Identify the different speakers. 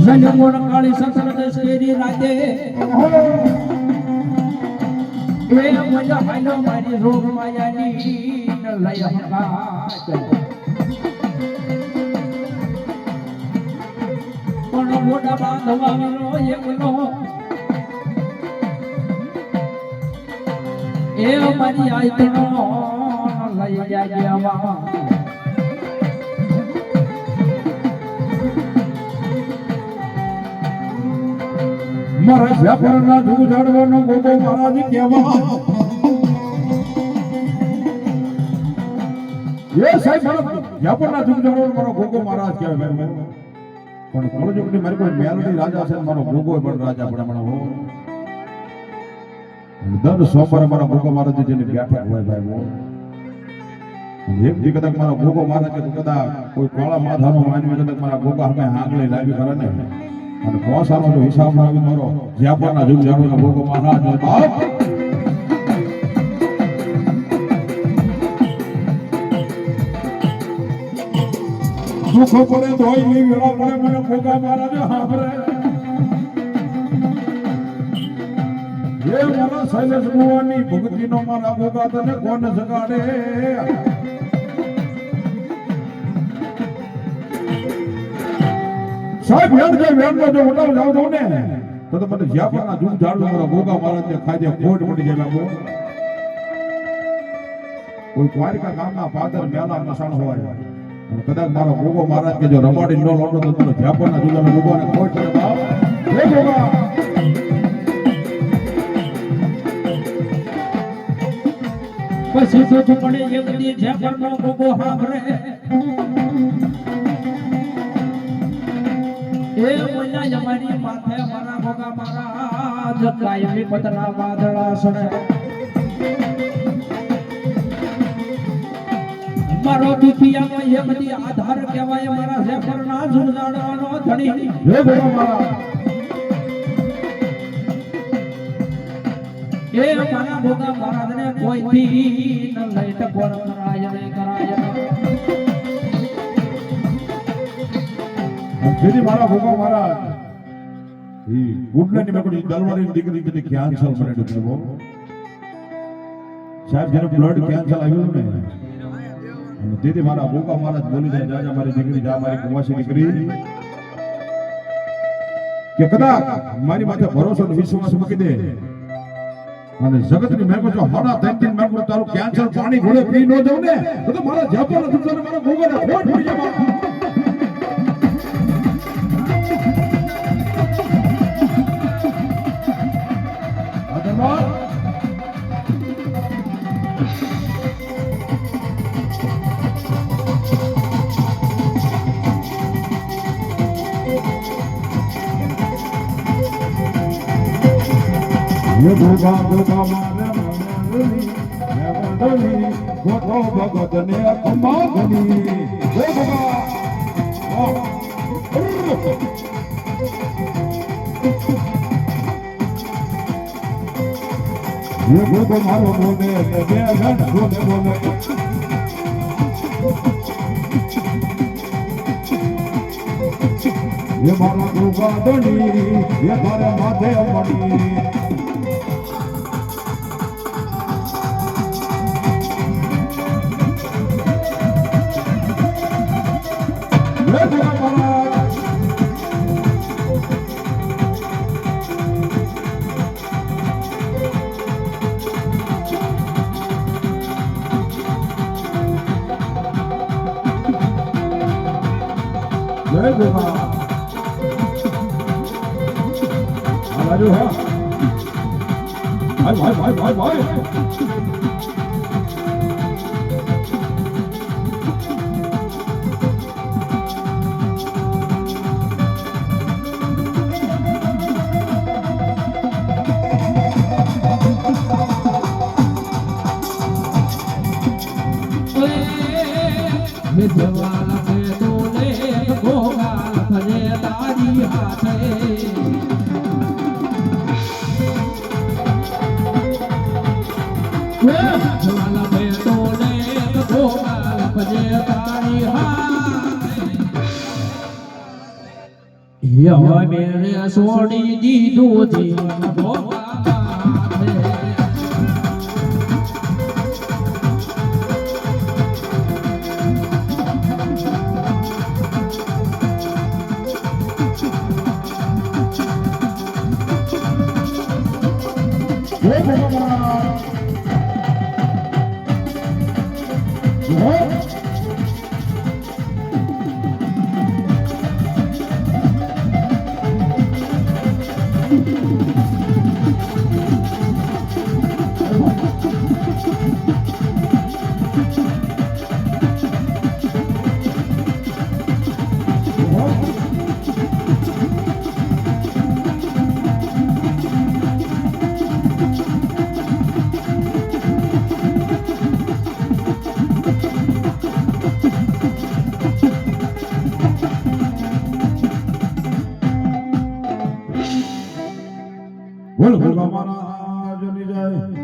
Speaker 1: જલમોર કાળી સસર દશેરી રાતે એ મજા હાલો મારી રોગ માયાની ન લય હંગાત પણ મોટા બાંધવાનો એકલો એ મારી આયતનો લઈ જાય આવા
Speaker 2: મારા વ્યાપારના દૂધ ઝાડવાનો ગોગો મહારાજ કહેવા એ સાહેબ મારા વ્યાપારના દૂધ ઝાડવાનો મારો ગોગો મહારાજ કહેવાય પણ કળજુગની મારી કોઈ મેલડી રાજા છે મારો ગોગો પણ રાજા પણ હમણાં હો દર સોમવારે મારા ગોગો મહારાજ જેની બેઠક હોય ભાઈ હો એક દી કદાચ મારા ગોગો મહારાજ કદાચ કોઈ કાળા માધાનો માનવી કદાચ મારા ગોગા સામે આંગળી લાવી કરે ને અને પોસાનો જો હિસાબ આવી મારો જ્યાપરના જુગ જાણવાનો ભોગો મહારાજ બાપ દુઃખ પડે ધોઈ ની વેળા પડે મને ભોગા મહારાજ હાંભરે એ મારા શૈલેષ ભુવાની ભક્તિનો મારા ભોગા તને કોણ જગાડે સાહેબ વેણ જો ઉડાવ જાવ દો ને તો મને જ્યાપરના જૂન ઝાડુ મારા ગોગા મહારાજ ને ખાઈ દે ખોટ પડી જાય બાબુ કોઈ દ્વારિકા ગામના પાદર મેલા મસાણ હોય અને કદાચ મારો ગોગો મહારાજ કે જો રમાડી ન લોટો તો મને જ્યાપરના જૂના ગોગાને ખોટ પડે બાપ હે ગોગા
Speaker 1: પછી તો ચૂપડે એક દી જ્યાપરનો ગોગો હાંભરે એ મોલા જમાની માથે મારા ભોગા મારા જકાયમી પતરા વાદળા સડે મારો દુખિયાનો એ બધી આધાર કહેવાય મારા શેફરના ઝુંઝાડવાનો ધણી
Speaker 2: હે ભોગા મારા
Speaker 1: એ મારા ભોગા મહારાજને કોઈથી ન લઈ ટકોર કરાય ને કરાય
Speaker 2: જેની મારા ભોગા મહારાજ ઈ ગુડની મેં કોઈ દલવારીની દીકરી જેને કેન્સર મને ડૂબો સાહેબ જેને બ્લડ કેન્સર આવ્યું ને અને તેથી મારા ભોગા મહારાજ બોલી જાય જાજા મારી દીકરી જા મારી કુવાસી દીકરી કે કદાચ મારી માથે ભરોસો અને વિશ્વાસ મૂકી દે અને જગતની મેં જો હાડા ત્રણ મેં તારું કેન્સર પાણી ઘોડે પી ન જાવ ને તો મારા જાપા નથી મારા ભોગાને ખોટ પડી જાય ये भोगा भोगा मारे मनली मैं बदली गोतो भगत ने अकमागनी ये भोगा ये भोगो मारो बोले ने बे गण बोले बोले ये मारा भोगा बनी ये मारे माथे मणी जय भोगा बाजू है भाई भाई भाई भाई भाई
Speaker 1: विद्वान से तूने भोगा भजे तारी हाथे विद्वान से तूने भोगा भजे तारी हाथे હવે રે છોડી દીધું જીવન ભોગા માથે.
Speaker 2: જય ભગવાન. જય. બોલ ભોગા મહારાજની જય.